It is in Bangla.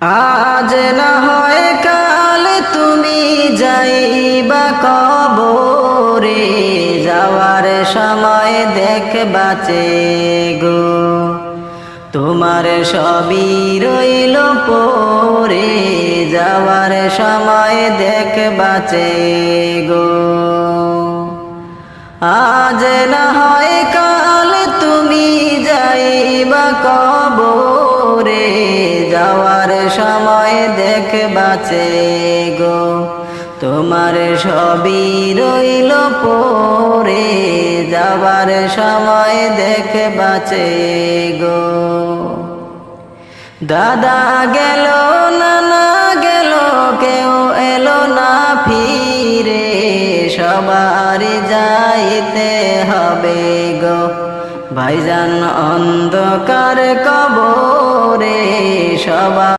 আজ না হয় কাল তুমি যাইবা কবরে, যাওয়ার সময় দেখবা গো তোমার সবই রইল পরে, যাওয়ার সময় দেখবা গো। আজ না হয় কাল তুমি যাইবা কবরে, যাওয়ার সময় দেখবা গো তোমার সবই রইল পরে, যাওয়ার সময় দেখবা গো। দাদা গেল নানা গেল কেউ এলো না ফিরে, সবার যাইতে হবে গো ভাইজান অন্ধকার কবরে, সবার